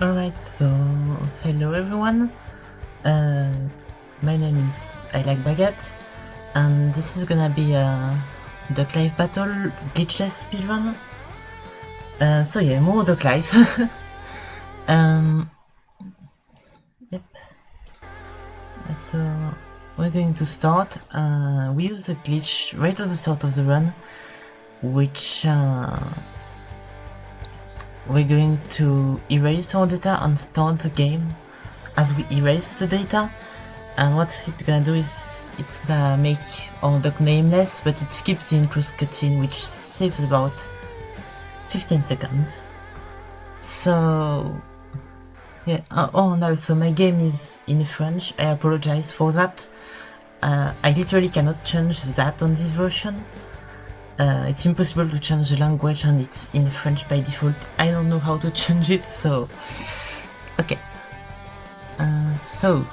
Alright, so hello everyone. My name is ILikeBaguette, and this is gonna be the Clive Battle Glitchless speedrun. So yeah, more the Clive. Yep. Right, so we're going to start. We use a glitch right at the start of the run, which we're going to erase our data and start the game as we erase the data. And what it's gonna do is it's gonna make our duck nameless, but it skips the intro cutscene, which saves about 15 seconds. So yeah, oh, and also my game is in French. I apologize for that. I literally cannot change that on this version. It's impossible to change the language, and it's in French by default. I don't know how to change it, so okay. So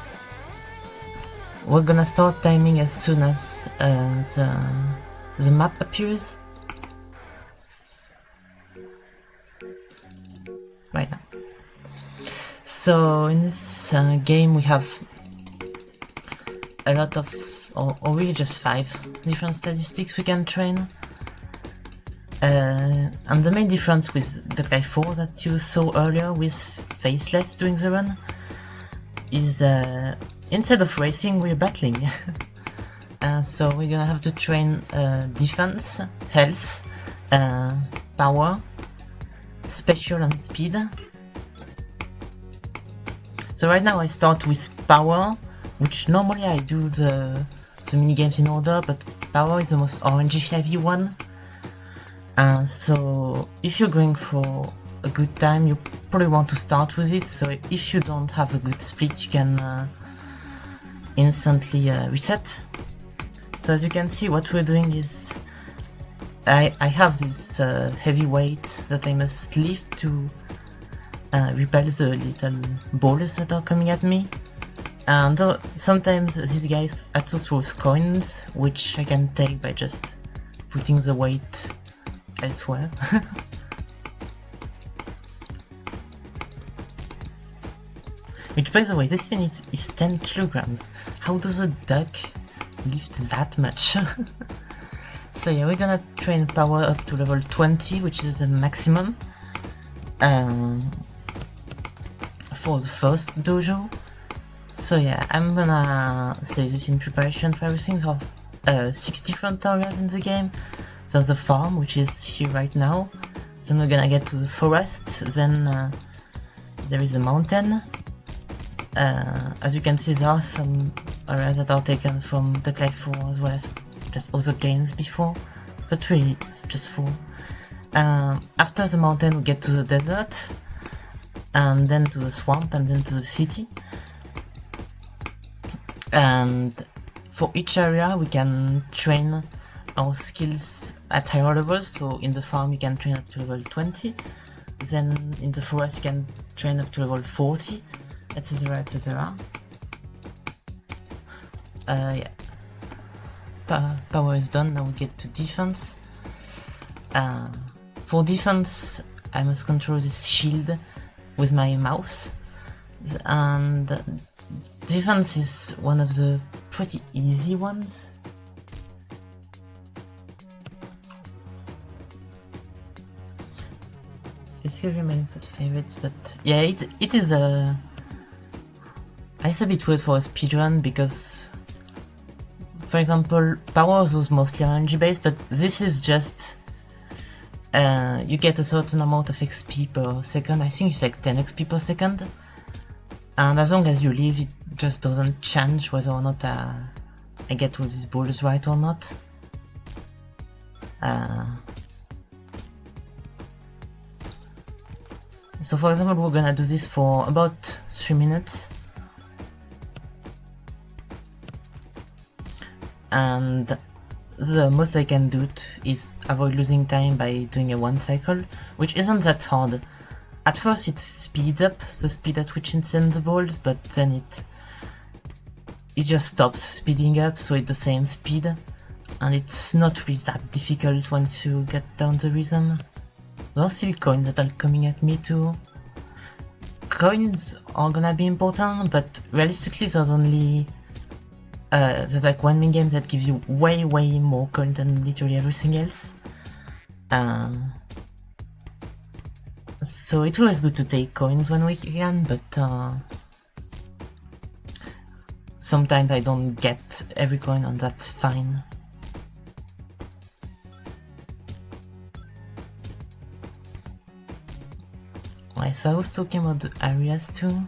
we're gonna start timing as soon as the map appears. Right now. So in this game we have a lot of, or really just 5 different statistics we can train. And the main difference with the Clive 4 that you saw earlier with Faceless doing the run is instead of racing, we're battling. So we're gonna have to train defense, health, power, special and speed. So right now I start with power, which normally I do the minigames in order, but power is the most orangey heavy one. So if you're going for a good time, you probably want to start with it. So if you don't have a good split, you can instantly reset. So as you can see, what we're doing is I have this heavy weight that I must lift to repel the little balls that are coming at me. And sometimes these guys also throw coins, which I can take by just putting the weight elsewhere. Which, by the way, this thing is 10 kilograms. How does a duck lift that much? So yeah, we're gonna train power up to level 20, which is the maximum for the first dojo. So yeah, I'm gonna say this in preparation for everything. So 6 different areas in the game. There's the farm, which is here right now. Then we're gonna get to the forest. Then there is a mountain. As you can see, there are some areas that are taken from the Clive 4 as well as just other games before, but really it's just 4. After the mountain we get to the desert, and then to the swamp, and then to the city. And for each area we can train our skills at higher levels. So in the farm you can train up to level 20, then in the forest you can train up to level 40, etc, etc. Yeah. Power is done, now we get to defense. For defense I must control this shield with my mouse, and defense is one of the pretty easy ones. It's really my favorites, but yeah, it is it's a bit weird for a speedrun because, for example, power was mostly RNG based, but this is just you get a certain amount of XP per second. I think it's like 10 XP per second, and as long as you live, it just doesn't change whether or not I get all these balls right or not. So for example, we're gonna do this for about 3 minutes. And the most I can do is avoid losing time by doing a 1 cycle, which isn't that hard. At first it speeds up the speed at which it sends the balls, but then it just stops speeding up, so it's the same speed. And it's not really that difficult once you get down the rhythm. There are still coins that are coming at me too. coins are gonna be important, but realistically there's only there's like one mini game that gives you way more coins than literally everything else. So it's always good to take coins when we can, but sometimes I don't get every coin, and that's fine. Right, so I was talking about the areas too.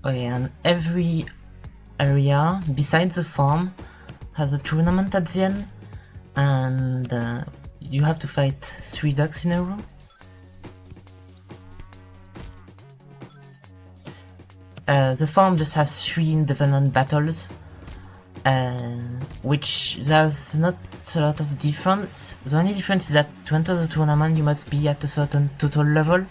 Okay, and every area besides the farm has a tournament at the end, and you have to fight 3 ducks in a row. The farm just has 3 independent battles, which there's not a lot of difference. The only difference is that to enter the tournament you must be at a certain total level,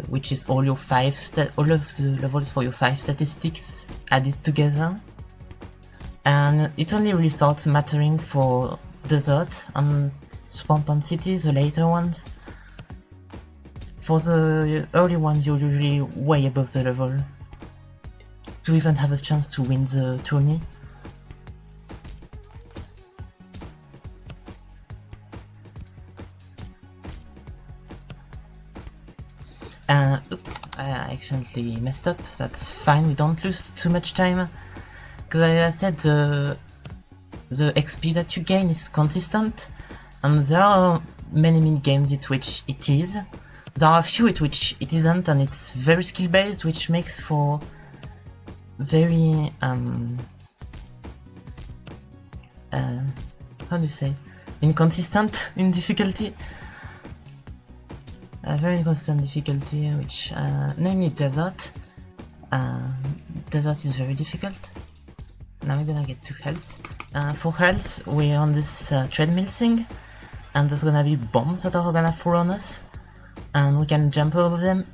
which is all of the levels for your 5 statistics added together. And it only really starts mattering for desert and swamp and cities, the later ones. For the early ones you're usually way above the level to even have a chance to win the tourney. Oops, I accidentally messed up. That's fine, we don't lose too much time. Because like I said, the XP that you gain is consistent, and there are many mini games at which it is. There are a few at which it isn't, and it's very skill based, which makes for very how do you say, inconsistent in difficulty. Very inconsistent difficulty, which namely desert. Desert is very difficult. Now we're gonna get to health. For health, we're on this treadmill thing, and there's gonna be bombs that are gonna fall on us, and we can jump over them.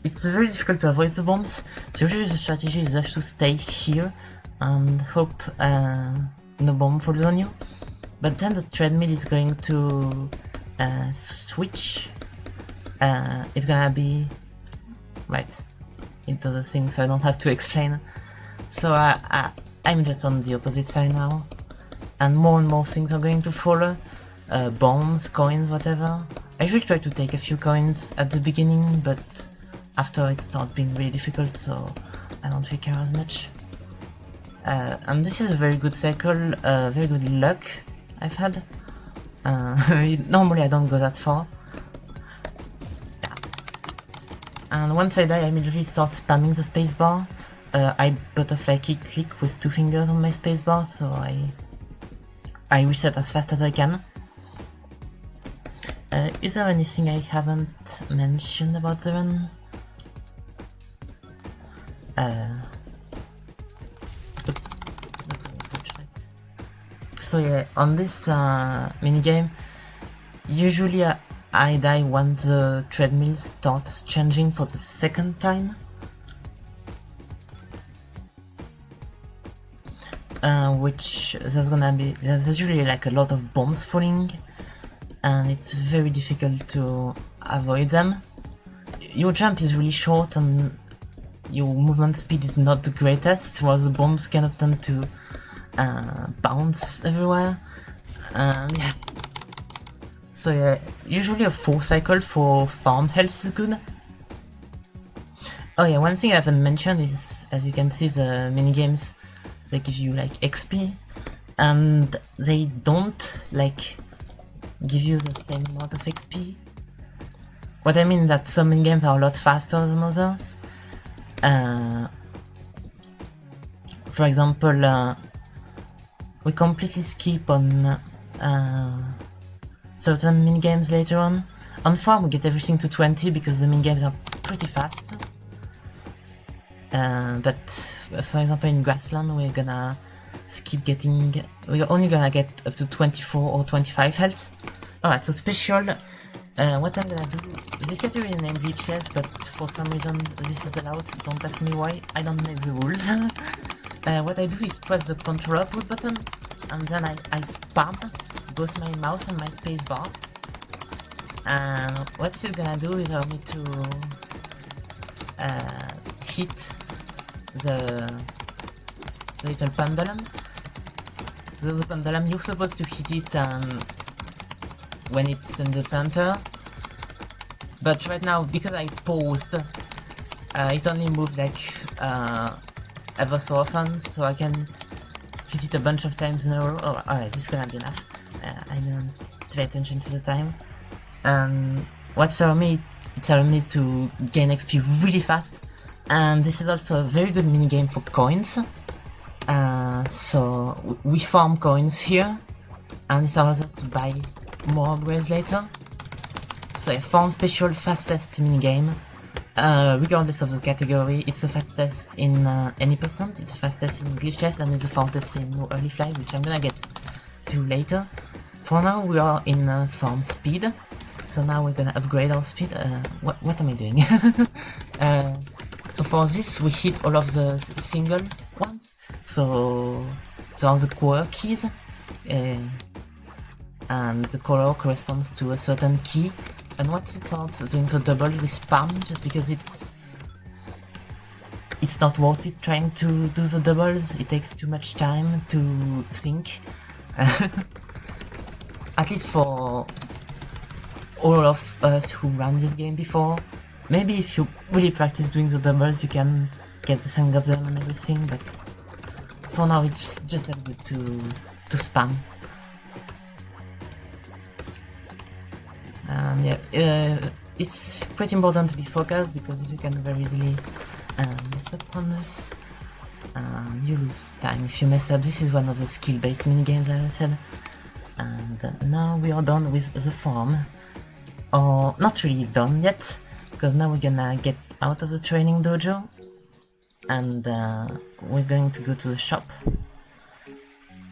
It's very difficult to avoid the bombs, so usually the strategy is just to stay here and hope no bomb falls on you. But then the treadmill is going to switch. It's gonna be right. It does a thing, so I don't have to explain. So I'm just on the opposite side now, and more things are going to follow. Bombs, coins, whatever. I usually try to take a few coins at the beginning, but after it starts being really difficult, so I don't really care as much. And this is a very good cycle, very good luck I've had. Normally I don't go that far. And once I die, I immediately start spamming the spacebar. I butterfly click with 2 fingers on my spacebar, so I reset as fast as I can. Is there anything I haven't mentioned about the run? Oops, that's unfortunate. So yeah, on this minigame, usually I die when the treadmill starts changing for the 2nd time. Which there's usually like a lot of bombs falling, and it's very difficult to avoid them. Your jump is really short and your movement speed is not the greatest, while the bombs kind of tend to bounce everywhere. Yeah. So yeah, usually a 4 cycle for farm health is good. Oh yeah, one thing I haven't mentioned is, as you can see, the minigames, they give you like XP, and they don't like give you the same amount of XP. What I mean is that some minigames are a lot faster than others. For example, we completely skip on certain minigames later on. On farm we get everything to 20 because the minigames are pretty fast. But for example in grassland we're gonna skip getting, we're only gonna get up to 24 or 25 health. Alright, so special, what I'm gonna do, this category is named Glitchless, but for some reason this is allowed, don't ask me why, I don't make the rules. What I do is press the control output button, and then I spam both my mouse and my spacebar, And what it's gonna do is allow me to hit the little pendulum. The pendulum, you're supposed to hit it when it's in the center. But right now, because I paused, it only moved like ever so often, so I can hit it a bunch of times in a row. Oh, alright, this is gonna be enough. I didn't pay attention to the time. What's allowed me, it's allowed me to gain XP really fast, and this is also a very good minigame for coins. So we farm coins here, and this allows us to buy more upgrades later. So a farm special fastest minigame. Regardless of the category, it's the fastest in any percent, it's the fastest in Glitchless, and it's the fastest in No Early Fly, which I'm gonna get to later. For now, we are in farm speed, so now we're gonna upgrade our speed. What am I doing? So for this, we hit all of the single ones, so there are the core keys, and the color corresponds to a certain key. And once it starts doing the double, we spam, just because it's not worth it trying to do the doubles. It takes too much time to think. At least for all of us who ran this game before. Maybe if you really practice doing the doubles, you can get the hang of them and everything, but for now it's just as good to spam. And yeah, it's quite important to be focused, because you can very easily mess up on this. You lose time if you mess up. This is one of the skill-based minigames, as I said. And now we are done with the farm. Or not really done yet, because now we're gonna get out of the training dojo, and we're going to go to the shop.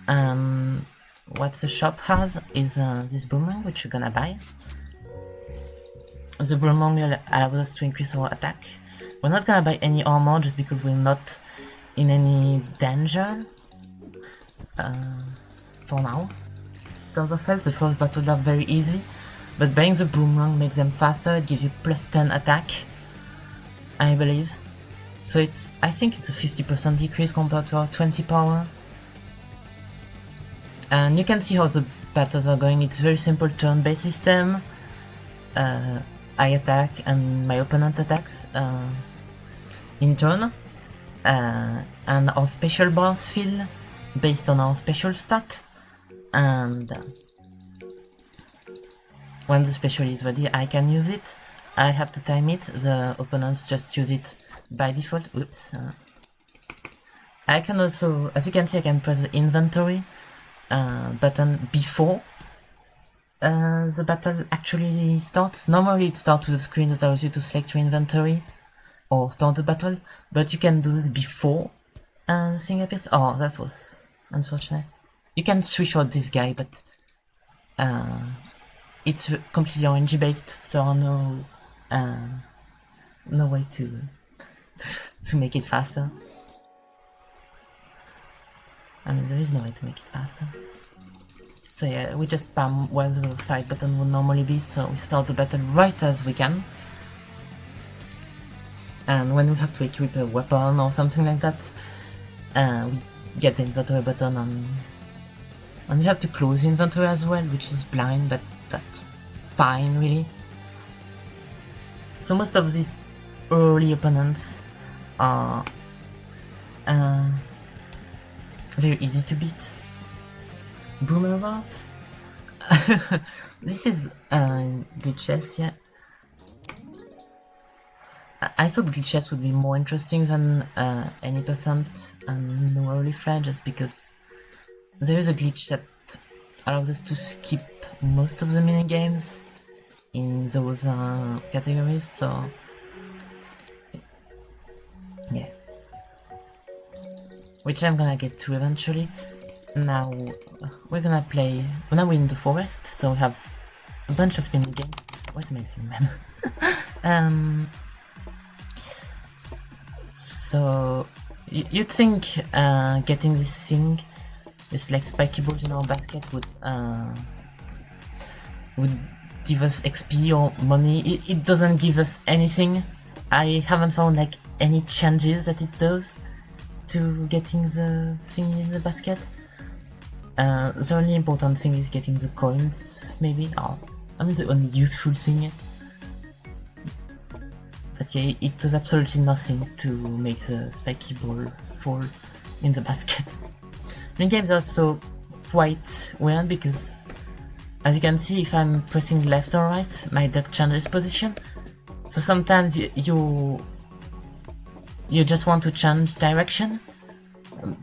What the shop has is this boomerang, which we're gonna buy. The boomerang will allow us to increase our attack. We're not gonna buy any armor, just because we're not in any danger for now. In terms of health, the first battles are very easy, but buying the boomerang makes them faster. It gives you plus 10 attack, I believe. So I think it's a 50% decrease compared to our 20 power. And you can see how the battles are going. It's very simple turn-based system. I attack and my opponent attacks in turn. And our special bars fill based on our special stat. And when the special is ready, I can use it. I have to time it. The opponents just use it by default. Oops. I can also, as you can see, I can press the inventory button before the battle actually starts. Normally it starts with a screen that allows you to select your inventory or start the battle, but you can do this before the thing appears. Oh, that was unfortunate. You can switch out this guy, but it's completely RNG based, so I know no way to make it faster. I mean, there is no way to make it faster. So yeah, we just spam where the fight button would normally be, so we start the battle right as we can. And when we have to equip a weapon or something like that, we get the inventory button, and we have to close the inventory as well, which is blind, but that's fine, really. So most of these early opponents are very easy to beat. Boomer Bot? This is Glitchless, yeah. I thought Glitchless would be more interesting than any percent and No Early Fly, just because there is a glitch that allows us to skip most of the minigames in those categories, so yeah. Which I'm gonna get to eventually. Now we're gonna play. Now we're in the forest, so we have a bunch of new games. What am I doing, man? So you'd think getting this thing, this like spiky balls in our basket would give us XP or money. It doesn't give us anything. I haven't found like any changes that it does to getting the thing in the basket. The only important thing is getting the coins, maybe. Oh, I mean the only useful thing. But yeah, it does absolutely nothing to make the spiky ball fall in the basket. The game is also quite weird because, as you can see, if I'm pressing left or right, my duck changes position. So sometimes you just want to change direction,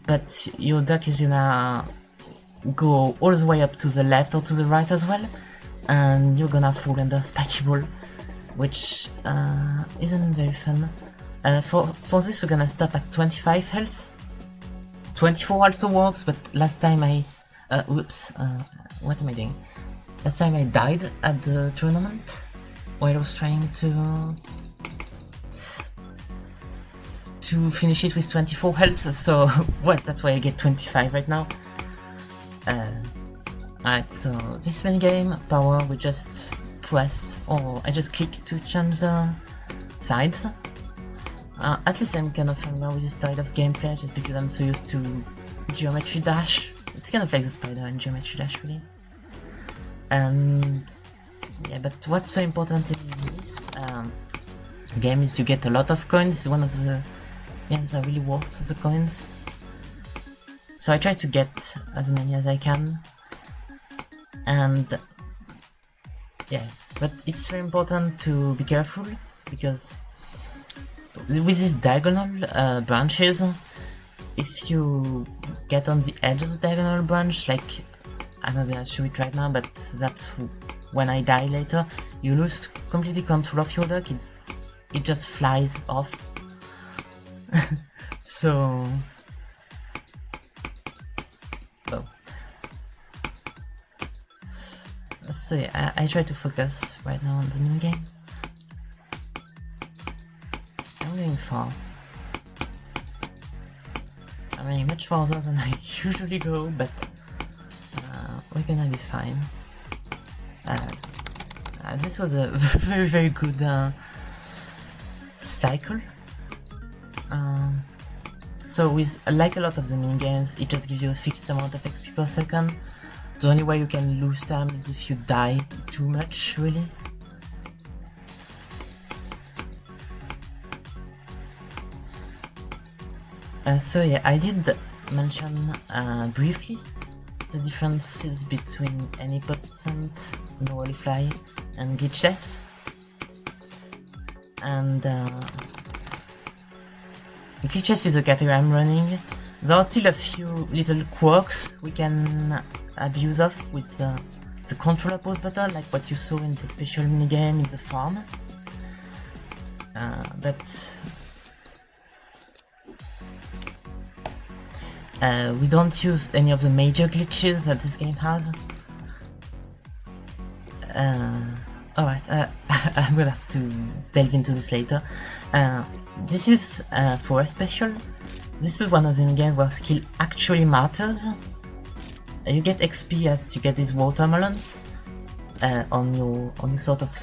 but your duck is gonna go all the way up to the left or to the right as well, and you're gonna fall under a spiky ball, which isn't very fun. For this we're gonna stop at 25 health. 24 also works, but last time I... what am I doing? Last time I died at the tournament while I was trying to finish it with 24 health, so well, that's why I get 25 right now. Alright, so this minigame, power, we just press, or I just click to change the sides. At least I'm kind of familiar with this style of gameplay, just because I'm so used to Geometry Dash. It's kind of like the spider in Geometry Dash, really. And yeah, but what's so important in this game is you get a lot of coins. It's one of the games that really worth the coins. So I try to get as many as I can. And yeah, but it's very important to be careful, because with these diagonal branches, if you get on the edge of the diagonal branch, like, I'm not gonna show it right now, but that's when I die later, you lose completely control of your duck. It just flies off. So yeah, I try to focus right now on the minigame. I'm going far. I'm going much farther than I usually go, but we're gonna be fine. This was a very, very good cycle. So with, like a lot of the minigames, it just gives you a fixed amount of XP per second. The only way you can lose time is if you die too much, really. So yeah, I did mention briefly the differences between any percent, no Holy Fly, and Glitchless. And Glitchless is a category I'm running. There are still a few little quirks we can abuse of with the controller pause button, like what you saw in the special minigame in the farm. But we don't use any of the major glitches that this game has. Alright, I'm gonna have to delve into this later. This is for a special. This is one of the games where skill actually matters. You get XP as you get these watermelons on your sort of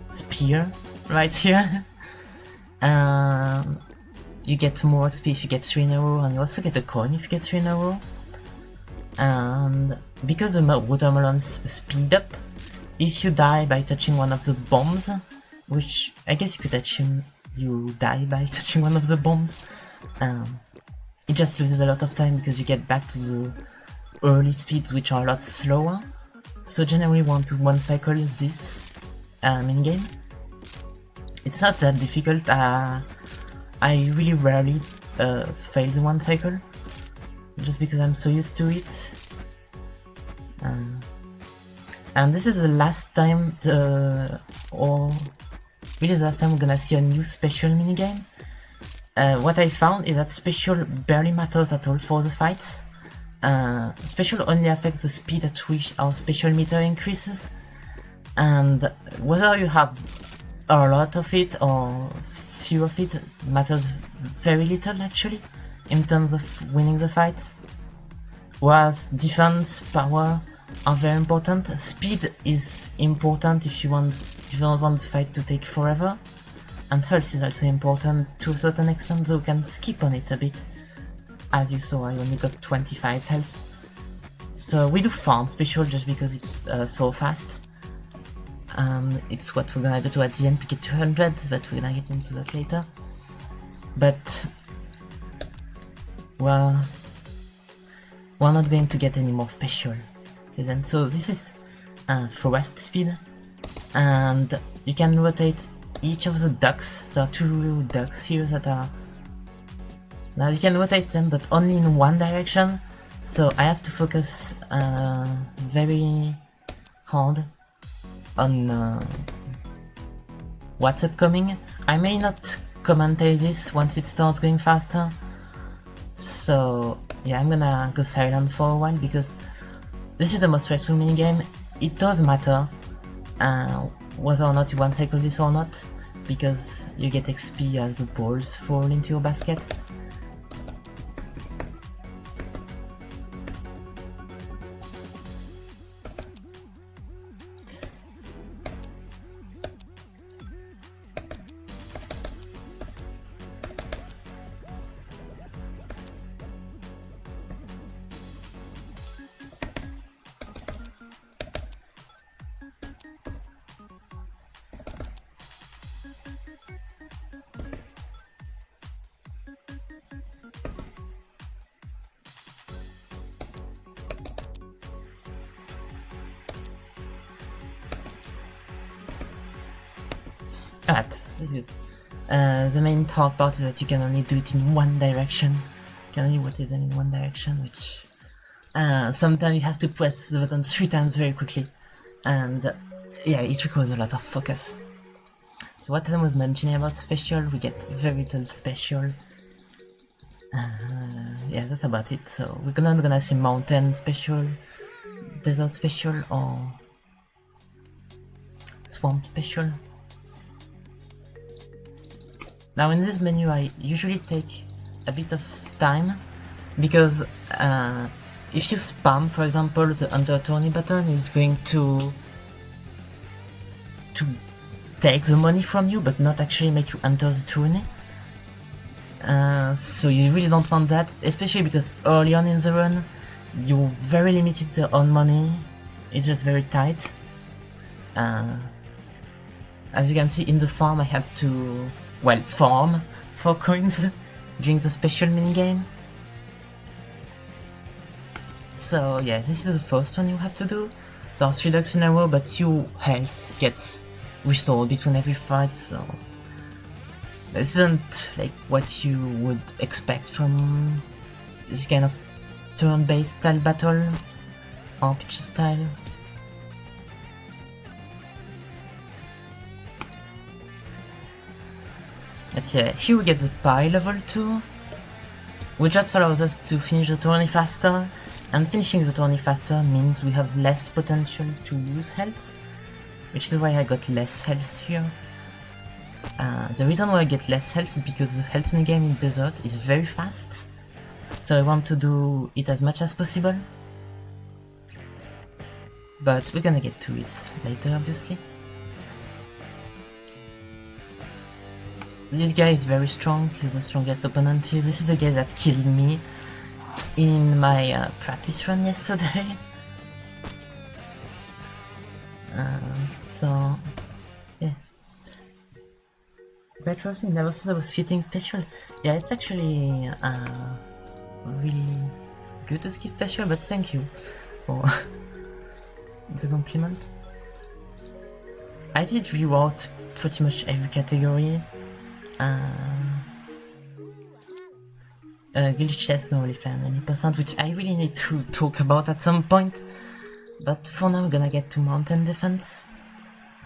spear right here. You get more XP if you get 3 in a row, and you also get a coin if you get 3 in a row. And because the watermelons speed up, if you die by touching one of the bombs, which I guess you could assume you die by touching one of the bombs, it just loses a lot of time because you get back to the early speeds, which are a lot slower. So generally 1 to 1 cycle this minigame. It's not that difficult. I really rarely fail the 1 cycle, just because I'm so used to it. And this is the last time, or really the last time we're gonna see a new special minigame. What I found is that special barely matters at all for the fights. Special only affects the speed at which our special meter increases, and whether you have a lot of it or few of it matters very little actually in terms of winning the fights. Whereas defense, power, are very important. Speed is important if you don't want the fight to take forever. And health is also important to a certain extent, so we can skip on it a bit. As you saw, I only got 25 health. So we do farm special just because it's so fast. And it's what we're gonna do at the end to get 200, but we're gonna get into that later. But well, we're not going to get any more special. So this is forest speed, and you can rotate each of the ducks. There are 2 ducks here that are... Now you can rotate them, but only in one direction. So I have to focus very hard on what's upcoming. I may not commentate this once it starts going faster. So yeah, I'm gonna go silent for a while because this is the most stressful minigame. It does matter whether or not you want to cycle this or not, because you get XP as the balls fall into your basket. Alright, that's good. The main hard part is that you can only do it in one direction. You can only rotate them in one direction, which sometimes you have to press the button 3 times very quickly. And yeah, it requires a lot of focus. So what I was mentioning about special, we get very little special. Yeah, that's about it. So we're not gonna see mountain special, desert special, or swamp special. Now in this menu I usually take a bit of time, because if you spam, for example, the enter tourney button, is going to take the money from you but not actually make you enter the tourney. So you really don't want that, especially because early on in the run you're very limited on money. It's just very tight. As you can see in the farm, I had to farm for coins during the special minigame. So yeah, this is the first one you have to do. There are 3 ducks in a row, but your health gets restored between every fight, so this isn't like what you would expect from this kind of turn-based style battle, RPG style. But yeah, here we get the pie level 2, which just allows us to finish the tourney faster, and finishing the tourney faster means we have less potential to lose health, which is why I got less health here. The reason why I get less health is because the health minigame in desert is very fast, so I want to do it as much as possible. But we're gonna get to it later, obviously. This guy is very strong, he's the strongest opponent here. This is the guy that killed me in my practice run yesterday. So, yeah. Retrosing, never thought I was hitting special. Yeah, it's actually really good to skip special, but thank you for the compliment. I did reroute pretty much every category. Glitchless, no fan, any percent, which I really need to talk about at some point. But for now, we're gonna get to mountain defense.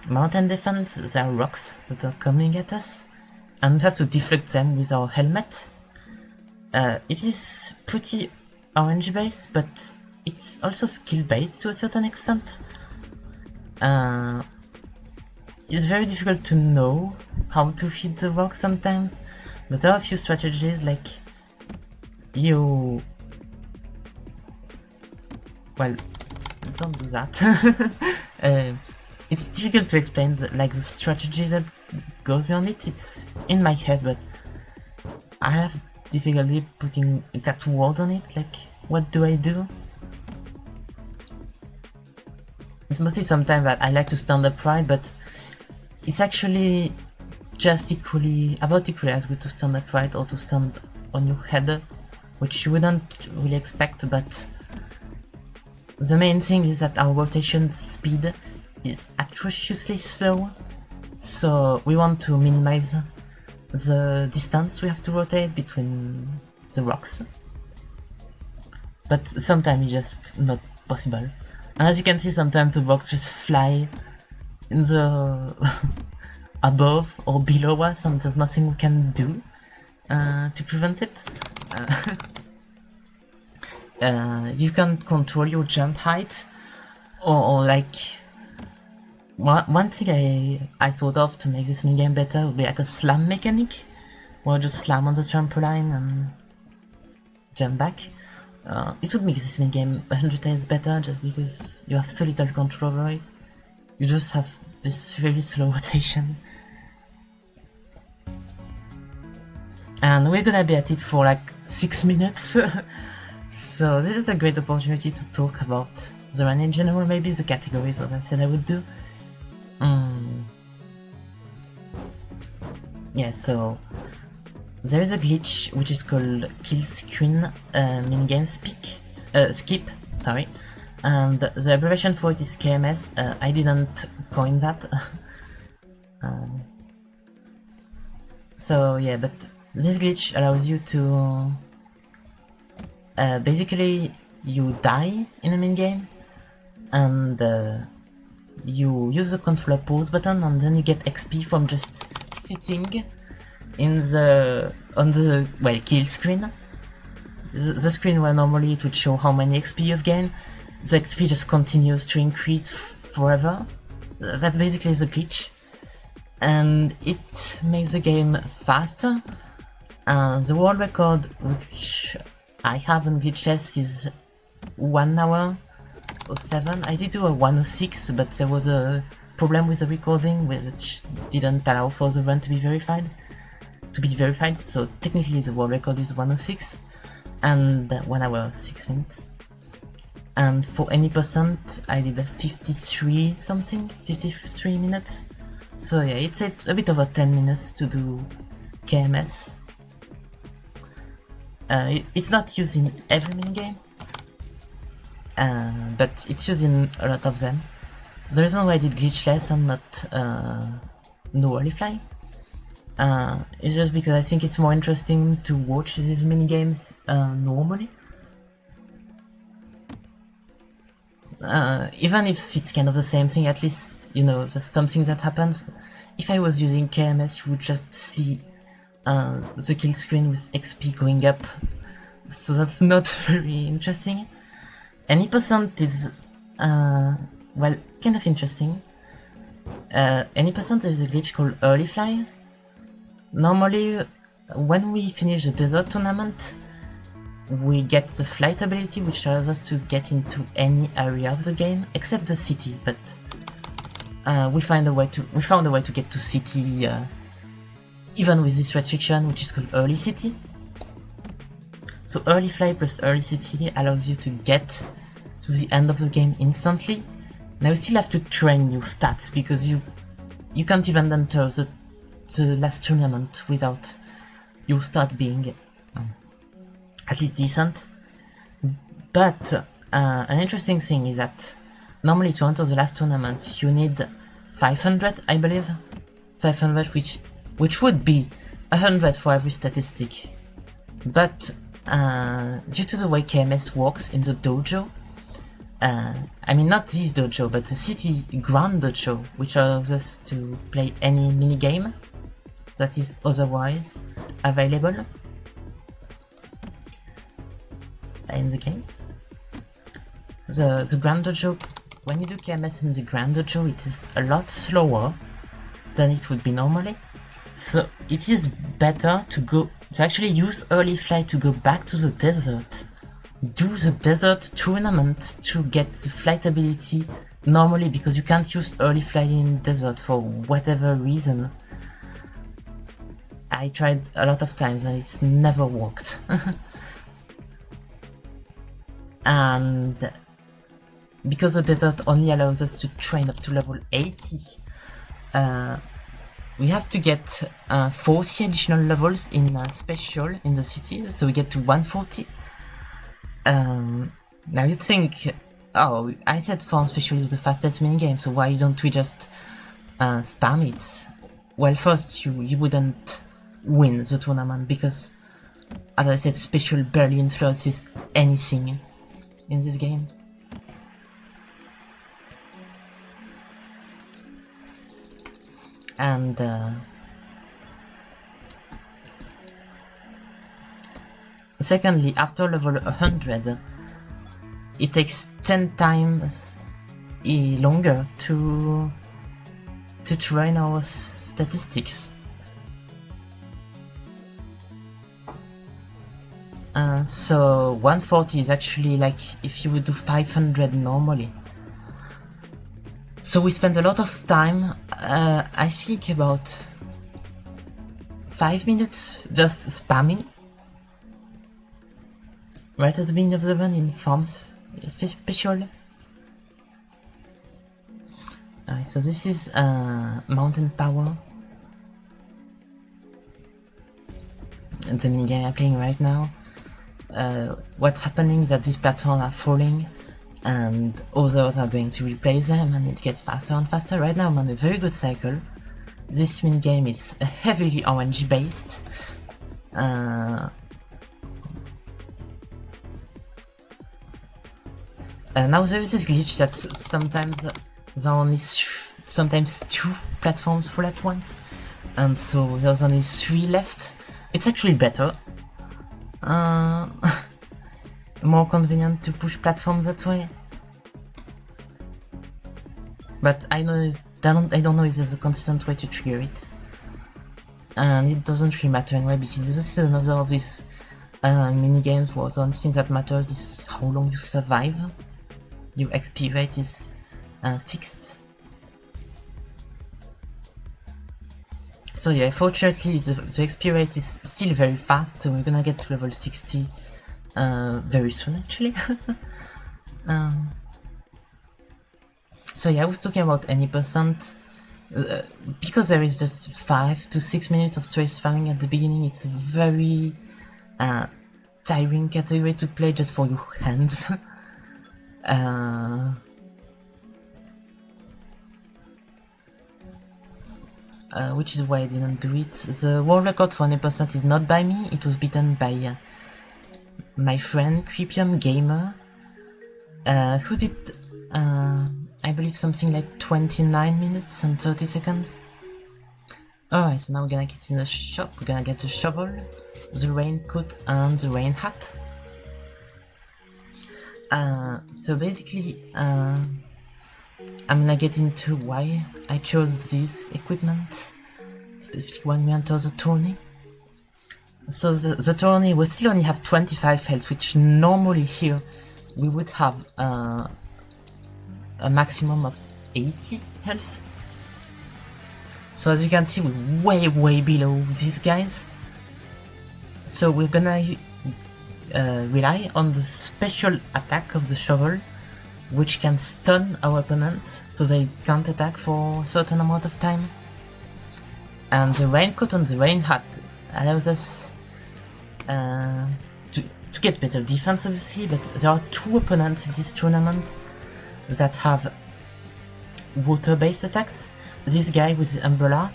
Mountain defense, there are rocks that are coming at us, and we have to deflect them with our helmet. It is pretty RNG based, but it's also skill based to a certain extent. It's very difficult to know how to hit the rock sometimes, but there are a few strategies, like you don't do that. It's difficult to explain the strategy that goes beyond it. It's in my head, but I have difficulty putting exact words on it. Like, what do I do? It's mostly sometimes that I like to stand upright, but it's actually just about equally as good to stand upright or to stand on your head, which you wouldn't really expect, but the main thing is that our rotation speed is atrociously slow, so we want to minimize the distance we have to rotate between the rocks. But sometimes it's just not possible. And as you can see, sometimes the rocks just fly in the above or below us, and there's nothing we can do to prevent it. You can control your jump height, or like one thing I thought of to make this minigame better would be like a slam mechanic, where you just slam on the trampoline and jump back. It would make this minigame 100 times better, just because you have so little control over it. You just have this really slow rotation. And we're gonna be at it for like 6 minutes. So this is a great opportunity to talk about the run in general, maybe the categories that I said I would do. Yeah, so there is a glitch which is called kill screen minigame skip, sorry, and the abbreviation for it is KMS. I didn't coin that. So yeah, but this glitch allows you to basically you die in a minigame, and you use the controller pause button, and then you get XP from just sitting in on the kill screen. The screen where normally it would show how many XP you've gained, the XP just continues to increase forever. That basically is a glitch, and it makes the game faster. The world record, which I have on Glitchless, is 1 hour 07. I did do a 106, but there was a problem with the recording which didn't allow for the run to be verified. So technically the world record is 106 and 1 hour 6 minutes. And for any percent, I did a 53 minutes. So yeah, it saves a bit over 10 minutes to do KMS. It's not used in every minigame, but it's used in a lot of them. The reason why I did Glitchless and not no early fly is just because I think it's more interesting to watch these minigames normally. Even if it's kind of the same thing, at least, you know, there's something that happens. If I was using KMS, you would just see the kill screen with XP going up, so that's not very interesting. Any percent is, well, kind of interesting. Any percent there is a glitch called early fly. Normally, when we finish the desert tournament, we get the flight ability, which allows us to get into any area of the game except the city. But we found a way to get to city even with this restriction, which is called early city. So early fly plus early city allows you to get to the end of the game instantly. Now you still have to train your stats, because you can't even enter the last tournament without your stat being at least decent. But an interesting thing is that normally to enter the last tournament you need 500, I believe. 500, which would be 100 for every statistic. But due to the way KMS works in the dojo, I mean not this dojo, but the city grand dojo, which allows us to play any minigame that is otherwise available in the game. The grand dojo, when you do KMS in the grand dojo, it is a lot slower than it would be normally. So it is better to actually use early flight to go back to the desert do the desert tournament to get the flight ability normally, because you can't use early flying in desert for whatever reason. I tried a lot of times and it's never worked. And because the desert only allows us to train up to level 80, we have to get 40 additional levels in special in the city, so we get to 140. Now you'd think, oh, I said farm special is the fastest minigame, so why don't we just spam it? Well, first, you wouldn't win the tournament, because, as I said, special barely influences anything in this game. And secondly, after level 100, it takes 10 times longer to train our statistics. So 140 is actually like if you would do 500 normally. So we spent a lot of time, I think about 5 minutes just spamming right at the beginning of the run in farms special. Alright, so this is mountain power. And the minigame I'm playing right now. What's happening is that these platforms are falling and others are going to replace them, and it gets faster and faster. Right now I'm on a very good cycle. This minigame is heavily RNG based. Now there is this glitch that sometimes there are only sometimes 2 platforms full at once, and so there's only 3 left. It's actually better. More convenient to push platforms that way. But I don't know if there's a consistent way to trigger it. And it doesn't really matter anyway, because this is another of these minigames where the only thing that matters is how long you survive. Your XP rate is fixed. So yeah, fortunately the XP rate is still very fast, so we're gonna get to level 60 very soon actually. So yeah, I was talking about any percent. Because there is just 5 to 6 minutes of straight spamming at the beginning, it's a very tiring category to play just for your hands. Which is why I didn't do it. The world record for 100% is not by me, it was beaten by my friend Creepium Gamer, who did I believe something like 29 minutes and 30 seconds. Alright, so now we're gonna get in the shop, we're gonna get the shovel, the raincoat and the rain hat. So basically, I'm gonna get into why I chose this equipment, specifically when we enter the tourney. So the tourney, we still only have 25 health, which normally here we would have a maximum of 80 health. So as you can see, we're way below these guys. So we're gonna rely on the special attack of the shovel, which can stun our opponents so they can't attack for a certain amount of time. And the raincoat and the rain hat allows us to get better defense obviously, but there are 2 opponents in this tournament that have water-based attacks. This guy with the umbrella,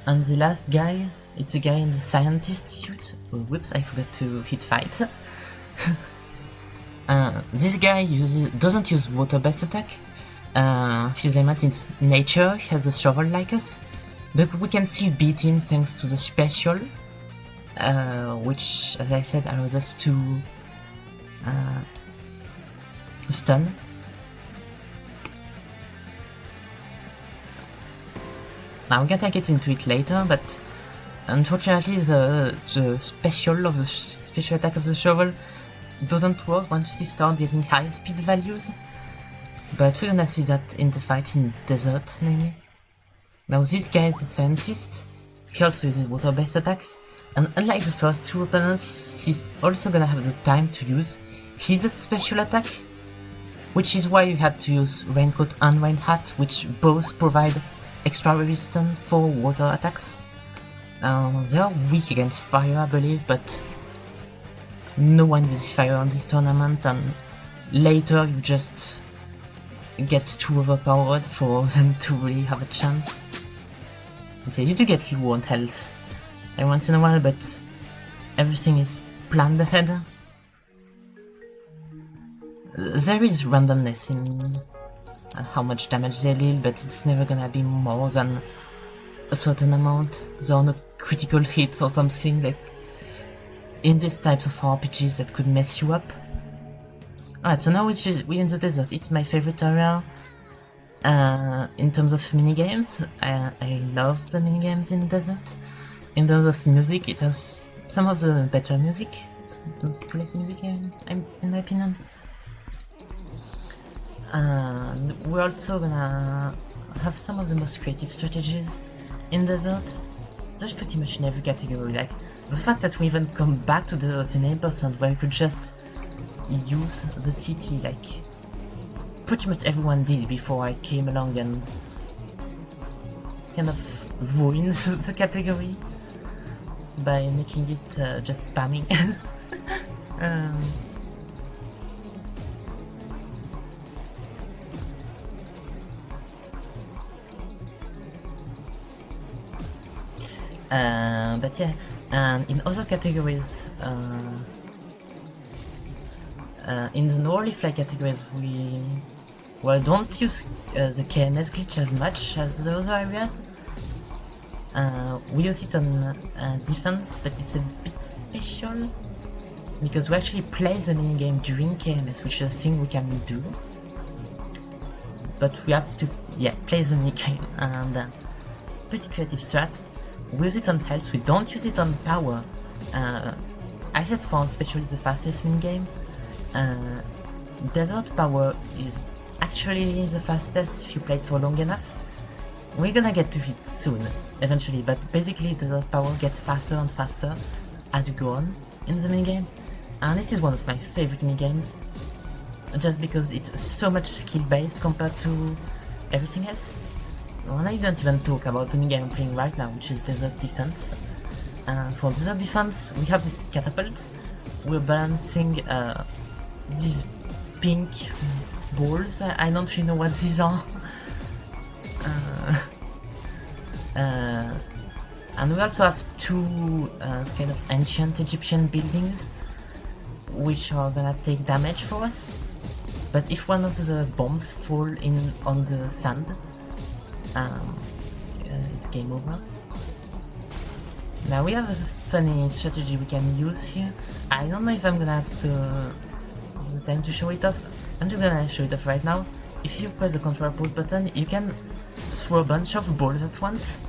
and the last guy, it's a guy in the scientist suit. Oh, whoops, I forgot to hit fight. This guy doesn't use water-based attack. His element is nature, he has a shovel like us, but we can still beat him thanks to the special, which, as I said, allows us to stun. Now we're gonna get into it later, but unfortunately the special attack of the shovel doesn't work once you start getting high speed values. But we're gonna see that in the fight in desert, namely. Now this guy is a scientist, he also uses water-based attacks, and unlike the first two opponents, he's also gonna have the time to use his special attack, which is why you had to use Raincoat and Rain Hat, which both provide extra resistance for water attacks. They are weak against fire, I believe, but no one uses fire on this tournament, and later you just get too overpowered for them to really have a chance. And yeah, you do get low on health every once in a while, but everything is planned ahead. There is randomness in how much damage they deal, but it's never gonna be more than a certain amount. There are no critical hits or something like in these types of RPGs that could mess you up. Alright, so now we're in the desert. It's my favorite area. In terms of minigames, I love the minigames in desert. In terms of music, it has some of the better music, some place music in my opinion. We're also gonna have some of the most creative strategies in desert. Just pretty much in every category. Like the fact that we even come back to desert in 8% where you could just use the city like pretty much everyone did before I came along and kind of ruined the category by making it just spamming. But yeah, and in other categories, in the no early fly categories, we don't use the KMS glitch as much as the other areas. We use it on defense, but it's a bit special because we actually play the minigame during KMS, which is a thing we can do. But we have to, play the minigame, and pretty creative strat. We use it on health, we don't use it on power. I said for especially the fastest minigame. Desert power is actually the fastest if you play it for long enough. We're gonna get to it soon, eventually, but basically desert power gets faster and faster as you go on in the minigame. And it is one of my favorite minigames, just because it's so much skill based compared to everything else. And I don't even talk about the minigame I'm playing right now, which is desert defense. For desert defense, we have this catapult. We're balancing these pink balls. I don't really know what these are. And we also have two kind of ancient Egyptian buildings which are gonna take damage for us. But if one of the bombs fall in on the sand, it's game over. Now we have a funny strategy we can use here. I don't know if I'm gonna have the time to show it off. I'm just gonna show it off right now. If you press the control pause button, you can throw a bunch of balls at once.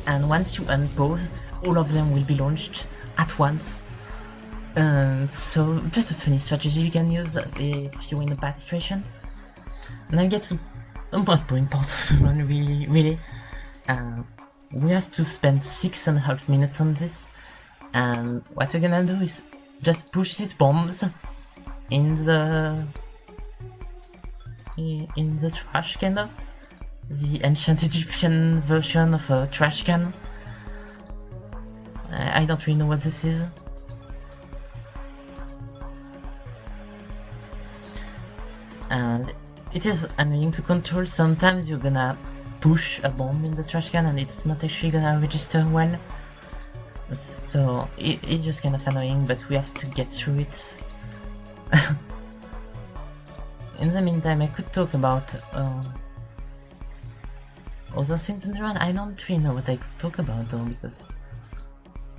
And once you unpause, all of them will be launched at once. So just a funny strategy you can use if you're in a bad situation. Now we get to the most boring part of the run, really. We have to spend 6.5 minutes on this, and what we're gonna do is just push these bombs in the trash, kind of the ancient Egyptian version of a trash can. I don't really know what this is. And it is annoying to control. Sometimes you're gonna push a bomb in the trash can and it's not actually gonna register well. So it's just kind of annoying, but we have to get through it. In the meantime, I could talk about other things in the run. I don't really know what I could talk about though, because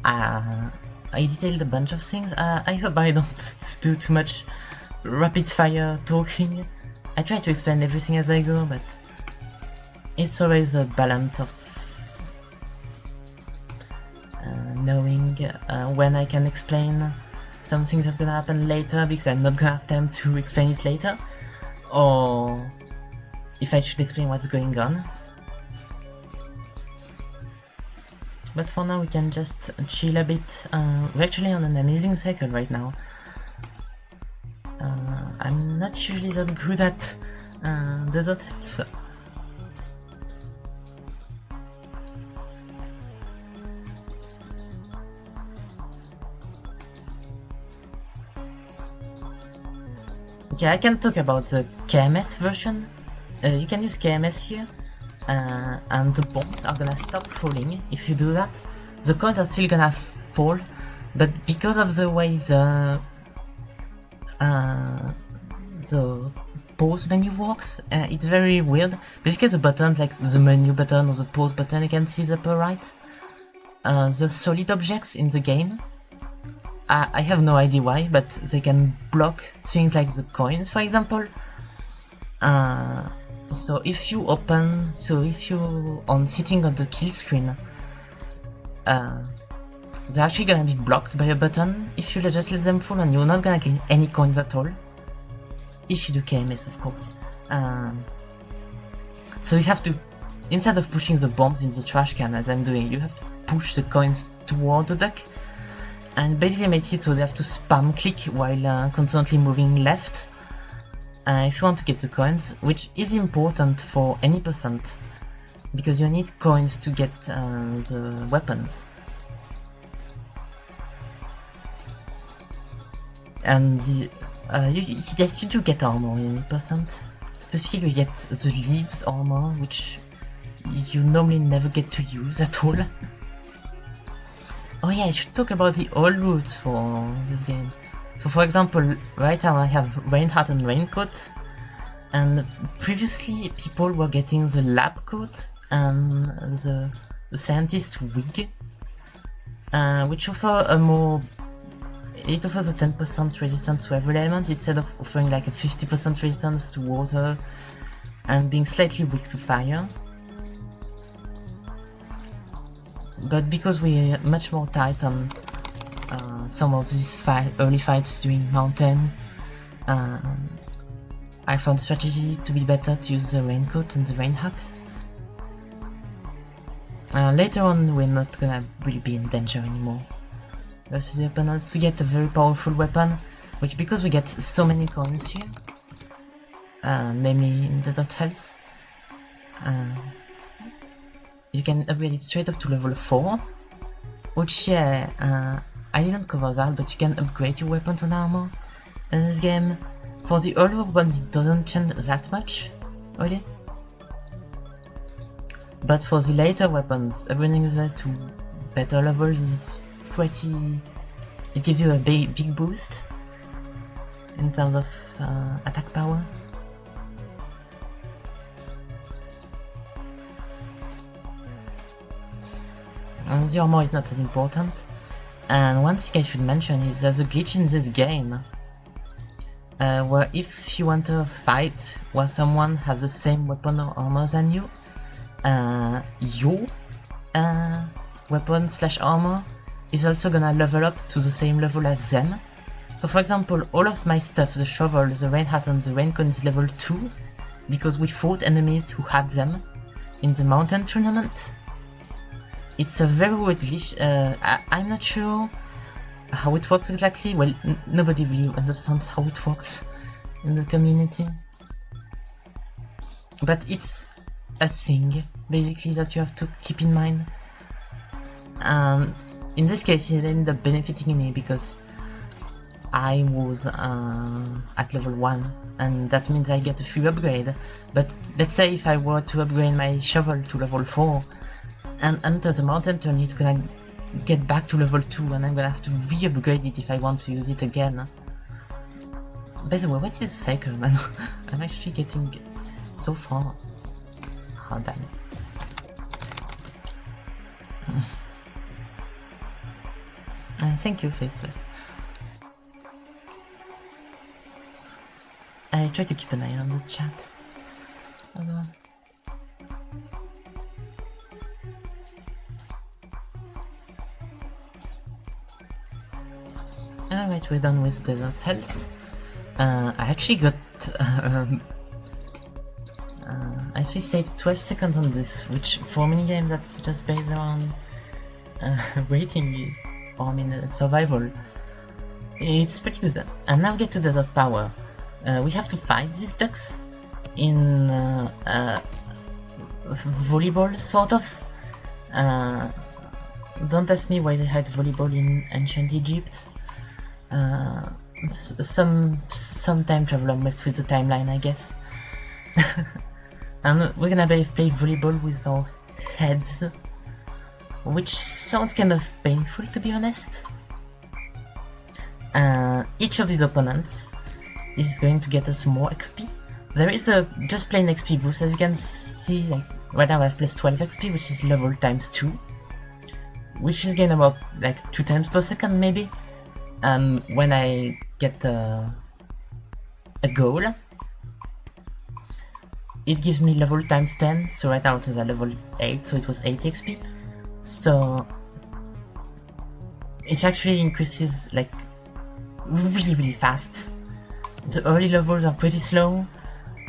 I detailed a bunch of things. I hope I don't do too much rapid fire talking. I try to explain everything as I go, but it's always a balance of knowing when I can explain something that's gonna happen later because I'm not gonna have time to explain it later, or if I should explain what's going on. But for now we can just chill a bit. We're actually on an amazing cycle right now. I'm not usually that good at desert so. Yeah, I can talk about the KMS version. You can use KMS here, and the bombs are gonna stop falling if you do that. The coins are still gonna fall, but because of the way the pause menu works, it's very weird. Basically the button, like the menu button or the pause button you can see the upper right, the solid objects in the game, I have no idea why, but they can block things like the coins, for example. So if you on sitting on the kill screen, they're actually gonna be blocked by a button if you just let them fall, and you're not gonna gain any coins at all. If you do KMS, of course. So you have to, instead of pushing the bombs in the trash can as I'm doing, you have to push the coins toward the duck. And basically makes it so they have to spam click while constantly moving left if you want to get the coins, which is important for any percent, because you need coins to get the weapons. And yes, you do get armor in any percent. Specifically you get the leaves armor, which you normally never get to use at all. Oh yeah, I should talk about the old routes for this game. So for example, right now I have rain hat and raincoat, and previously people were getting the lab coat and the scientist wig, which offer a more... It offers a 10% resistance to every element instead of offering like a 50% resistance to water and being slightly weak to fire. But because we're much more tight on some of these early fights during mountain, I found the strategy to be better to use the raincoat and the rain hat. Later on we're not gonna really be in danger anymore versus the opponents. We get a very powerful weapon, which because we get so many coins here, namely in Desert Health, you can upgrade it straight up to level 4, which yeah, I didn't cover that, but you can upgrade your weapons and armor in this game. For the early weapons it doesn't change that much, really. But for the later weapons, upgrading as well to better levels is pretty... It gives you a big boost in terms of attack power. And the armor is not as important. And one thing I should mention is there's a glitch in this game where if you want to fight where someone has the same weapon or armor than you, your weapon / armor is also gonna level up to the same level as them. So for example, all of my stuff, the shovel, the rain hat and the raincoat is level 2 because we fought enemies who had them in the mountain tournament. It's a very weird glitch. I'm not sure how it works exactly. Well, nobody really understands how it works in the community. But it's a thing, basically, that you have to keep in mind. In this case, it ended up benefiting me because I was at level 1, and that means I get a free upgrade. But let's say if I were to upgrade my shovel to level 4, and enter the mountain turn, it's gonna get back to level 2 and I'm gonna have to re-upgrade it if I want to use it again. By the way, what's this cycle, man? I'm actually getting so far. Oh damn. Thank you, Faceless. I try to keep an eye on the chat. Alright, we're done with desert health. I actually got... I actually saved 12 seconds on this, which for a minigame that's just based around waiting, or I mean survival. It's pretty good. And now we get to desert power. We have to fight these ducks in volleyball, sort of. Don't ask me why they had volleyball in ancient Egypt. Some time traveler messed with the timeline, I guess. And we're gonna play volleyball with our heads, which sounds kind of painful, to be honest. Each of these opponents is going to get us more XP. There is a just plain XP boost, as you can see. Like right now I have plus 12 XP, which is level times 2, which is gained about like 2 times per second maybe. And when I get a goal, it gives me level times 10, so right now it is at level 8, so it was 8 XP. So it actually increases like really fast. The early levels are pretty slow,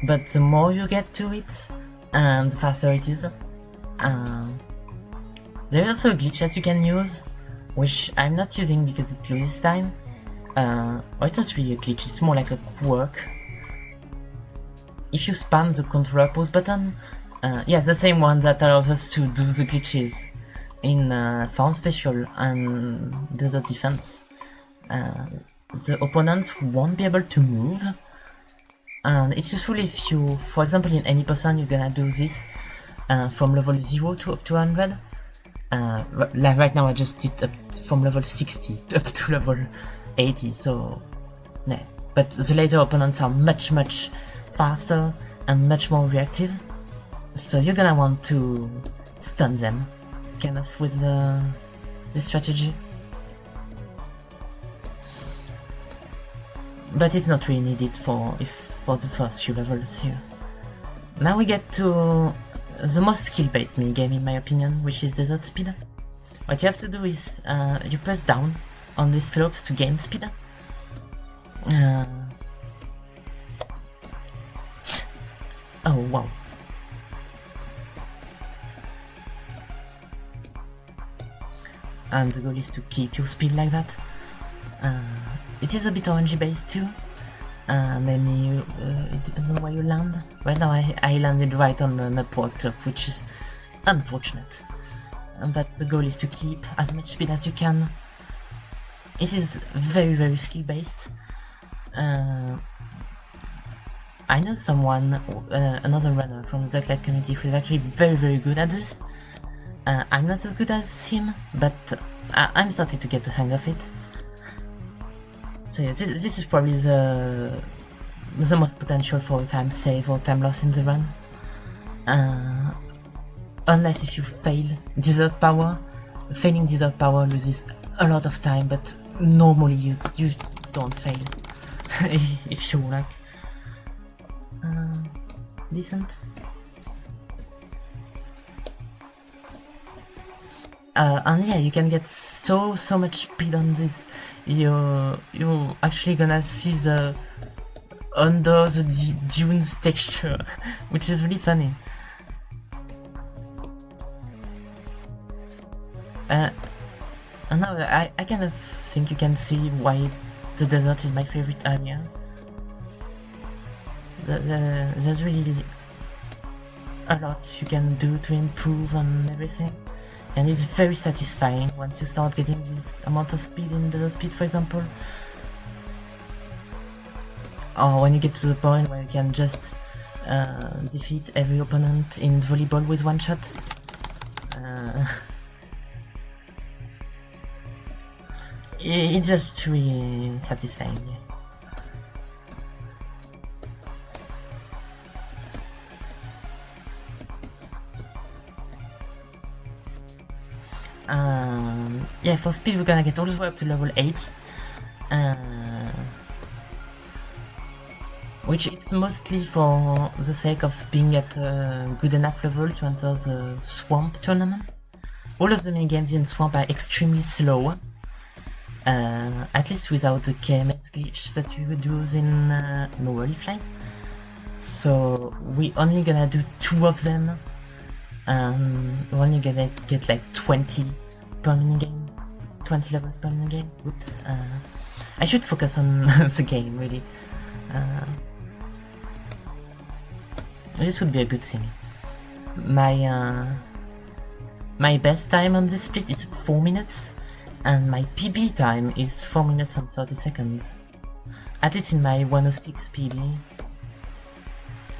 but the more you get to it, and the faster it is. There is also a glitch that you can use, which I'm not using because it loses time. Or it's not really a glitch, it's more like a quirk. If you spam the controller pause button, yeah, the same one that allows us to do the glitches in Farm Special and Desert Defense, the opponents won't be able to move. And it's useful if you, for example, in any person, you're gonna do this from level 0 to up to 100. Like right now I just did up from level 60 up to level 80, so yeah. But the later opponents are much faster and much more reactive, so you're gonna want to stun them, kind of with this strategy. But it's not really needed for the first few levels here. Now we get to the most skill-based minigame in my opinion, which is Desert Speed. What you have to do is you press down on these slopes to gain speed. Oh wow. And the goal is to keep your speed like that. It is a bit RNG based too. Maybe it depends on where you land. Right now I landed right on an upward slope, which is unfortunate. But the goal is to keep as much speed as you can. It is very skill based. I know someone, another runner from the Duck Life community who is actually very good at this. I'm not as good as him, but I'm starting to get the hang of it. So yeah, this is probably the most potential for a time save or time loss in the run. Unless if you fail Desert Power. Failing Desert Power loses a lot of time, but normally you don't fail. If you like. Decent. And yeah, you can get so much speed on this. You're actually gonna see the under the dunes texture, which is really funny. And now I kind of think you can see why the desert is my favorite area. There's really a lot you can do to improve on everything, and it's very satisfying once you start getting this amount of speed in Desert Speed, for example, or when you get to the point where you can just defeat every opponent in volleyball with one shot. It's just really satisfying. Yeah, for speed we're gonna get all the way up to level 8, which it's mostly for the sake of being at a good enough level to enter the Swamp tournament. All of the minigames in Swamp are extremely slow, At least without the KMS glitch that you would use in No Early Flight. So we only gonna do 2 of them, and we're only gonna get like 20 per minigame, 20 levels per minigame. Whoops, I should focus on the game really. This would be a good thing. My best time on this split is 4 minutes, and my PB time is 4 minutes and 30 seconds. At least in my 106 PB,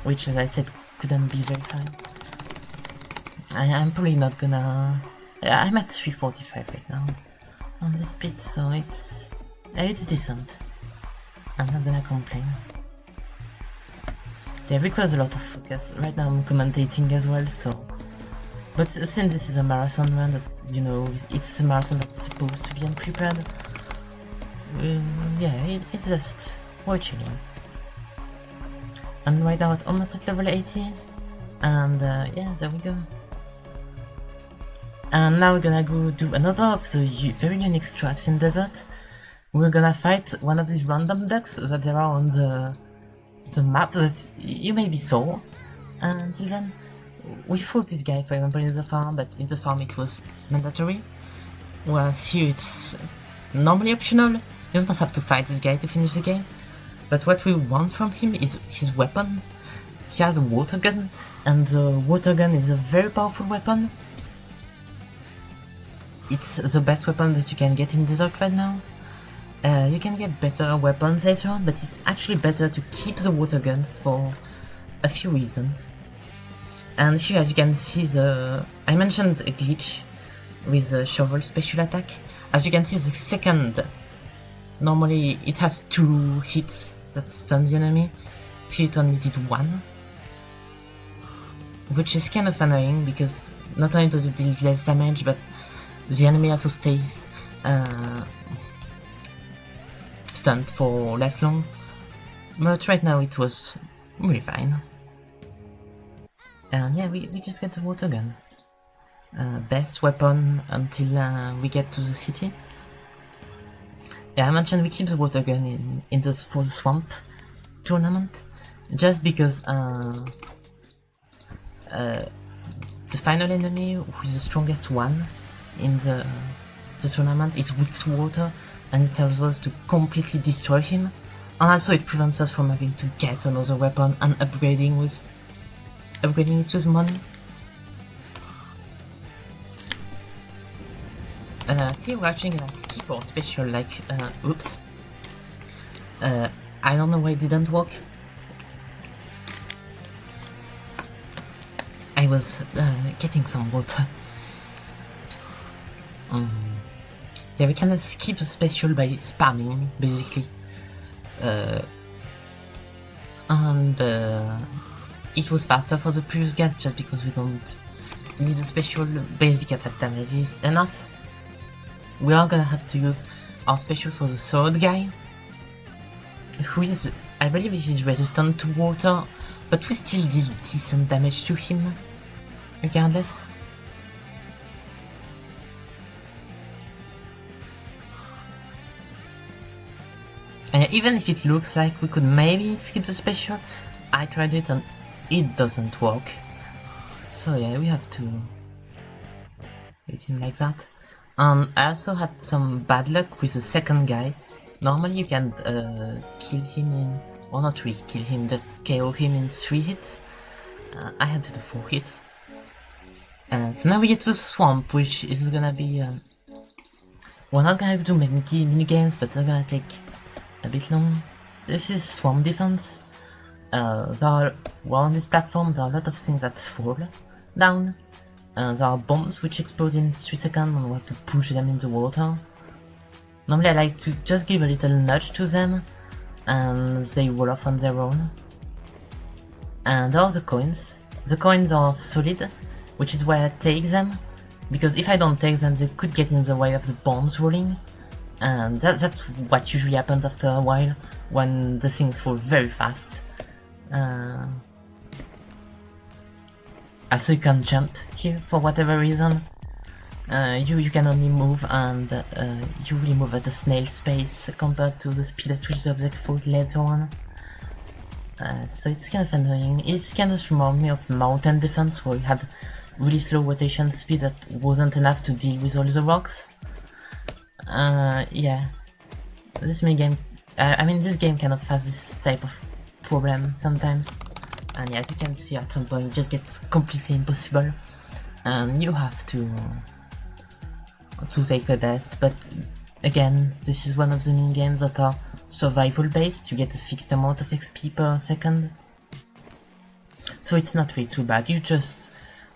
which as I said couldn't be very high. I'm probably not gonna... I'm at 345 right now on this split, so it's decent. I'm not gonna complain. It requires a lot of focus. Right now I'm commentating as well, so... But since this is a marathon run, that, you know, it's a marathon that's supposed to be unprepared, yeah, it's just... we're chilling. And right now at almost at level 80, and yeah, there we go. And now we're gonna go do another of the very unique strats in desert. We're gonna fight one of these random ducks that there are on the map that you maybe saw. Until then, we fought this guy, for example, in the farm, but in the farm it was mandatory. Whereas here it's normally optional. You don't have to fight this guy to finish the game. But what we want from him is his weapon. He has a water gun, and the water gun is a very powerful weapon. It's the best weapon that you can get in desert right now. You can get better weapons later on, but it's actually better to keep the water gun for a few reasons. And here, as you can see, I mentioned a glitch with the shovel special attack. As you can see, the second, normally it has 2 hits that stun the enemy. Here it only did 1. Which is kind of annoying, because not only does it deal less damage, but the enemy also stays stunned for less long. But right now it was really fine. And yeah, we just get the water gun. Best weapon until we get to the city. Yeah, I mentioned we keep the water gun for the swamp tournament, just because the final enemy, who is the strongest one in the tournament, is weak to water, and it allows us to completely destroy him. And also it prevents us from having to get another weapon and upgrading it with money. Here we're actually gonna skip our special, like, oops. I don't know why it didn't work. I was getting some water. Yeah, we kinda skip the special by spamming, basically. And it was faster for the previous guys, just because we don't need a special. Basic attack damage is enough. We are gonna have to use our special for the third guy, who is, I believe he's resistant to water, but we still deal decent damage to him, regardless. And even if it looks like we could maybe skip the special, I tried it and it doesn't work. So yeah, we have to hit him like that. I also had some bad luck with the second guy. Normally you can kill him in, or not really kill him, just KO him in 3 hits. I had to do 4 hits. So now we get to the swamp, which is gonna be... we're not gonna do mini games, but they're gonna take a bit long. This is swamp defense. We're on this platform, there are a lot of things that fall down. There are bombs which explode in 3 seconds and we have to push them in the water. Normally I like to just give a little nudge to them and they roll off on their own. And there are the coins. The coins are solid, which is why I take them, because if I don't take them they could get in the way of the bombs rolling. And that's what usually happens after a while, when the things fall very fast. Also you can jump here for whatever reason. you can only move, and you really move at a snail's pace compared to the speed at which the object falls later on. So it's kind of annoying. It's kind of reminds me of Mountain Defense, where you had really slow rotation speed that wasn't enough to deal with all the rocks. Yeah, this minigame, I mean this game kind of has this type of problem sometimes. And yeah, as you can see, at some point it just gets completely impossible, and you have to take a death. But again, this is one of the mini games that are survival based. You get a fixed amount of XP per second, so it's not really too bad. You just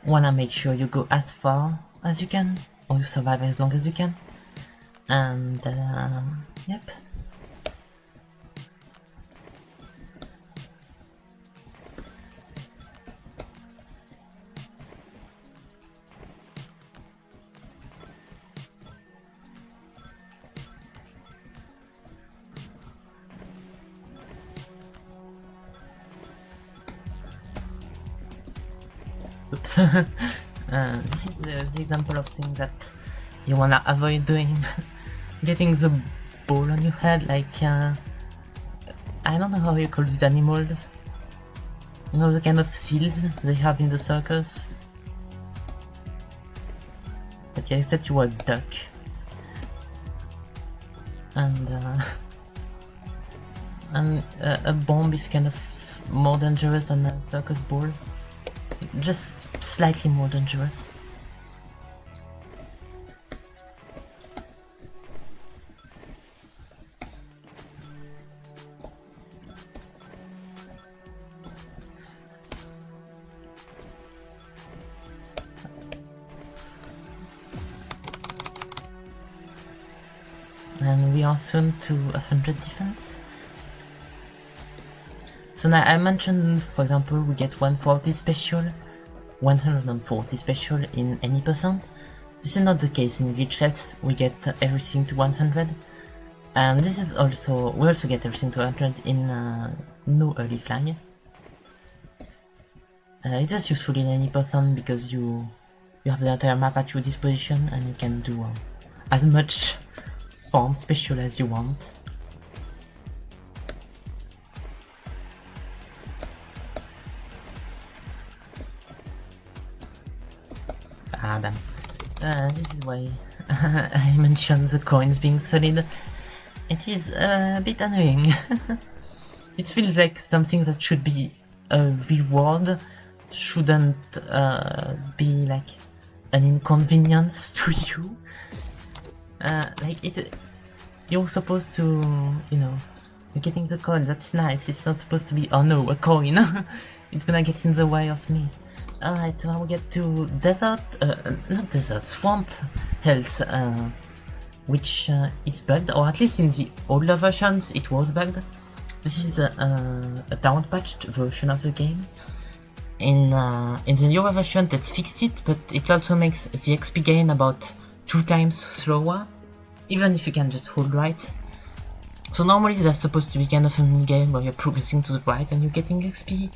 wanna make sure you go as far as you can, or you survive as long as you can. And yep. Oops. This is the example of things that you wanna avoid doing. Getting the ball on your head, like I don't know how you call these animals. You know, the kind of seals they have in the circus. But yeah, except you are a duck. And a bomb is kind of more dangerous than a circus ball. Just slightly more dangerous. And we are soon to 100 defense. So now I mentioned, for example, we get 140 special, 140 special in any percent. This is not the case in Glitchless. We get everything to 100, and this is also, we also get everything to 100 in no early flag. It's just useful in any percent because you have the entire map at your disposition, and you can do as much farm special as you want. Ah, damn. This is why I mentioned the coins being solid. It is a bit annoying. It feels like something that should be a reward, shouldn't be like an inconvenience to you. Like you're supposed to, you know, you're getting the coin, that's nice. It's not supposed to be, oh no, a coin. It's gonna get in the way of me. Alright, now we get to desert, not desert, swamp health, which is bugged, or at least in the older versions it was bugged. This is a down-patched version of the game. In the newer version that fixed it, but it also makes the XP gain about 2 times slower, even if you can just hold right. So normally there's supposed to be kind of a mini game where you're progressing to the right and you're getting XP.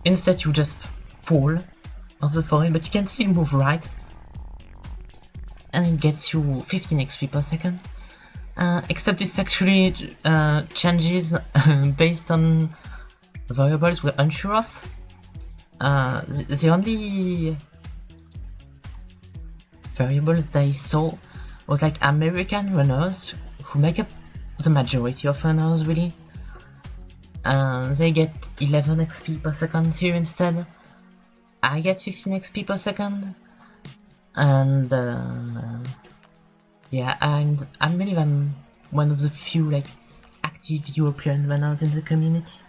Instead you just fall off the foreign, but you can still move right, and it gets you 15 XP per second. Except this actually changes based on variables we're unsure of. The only variables they saw was like American runners, who make up the majority of runners really. They get 11 XP per second here instead. I get 15 XP per second, and yeah, I believe I'm one of the few like active European runners in the community.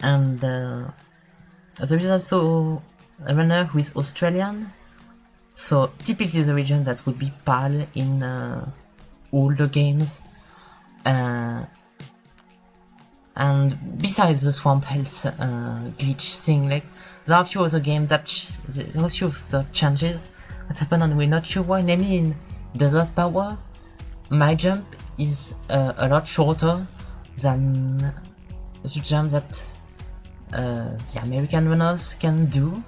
And there is also a runner who is Australian, so typically the region that would be PAL in older games. And besides the swamp health glitch thing, like there are a few other games that there are a few of the changes that happen and we're not sure why. Namely in Desert Power, my jump is a lot shorter than the jump that the American runners can do.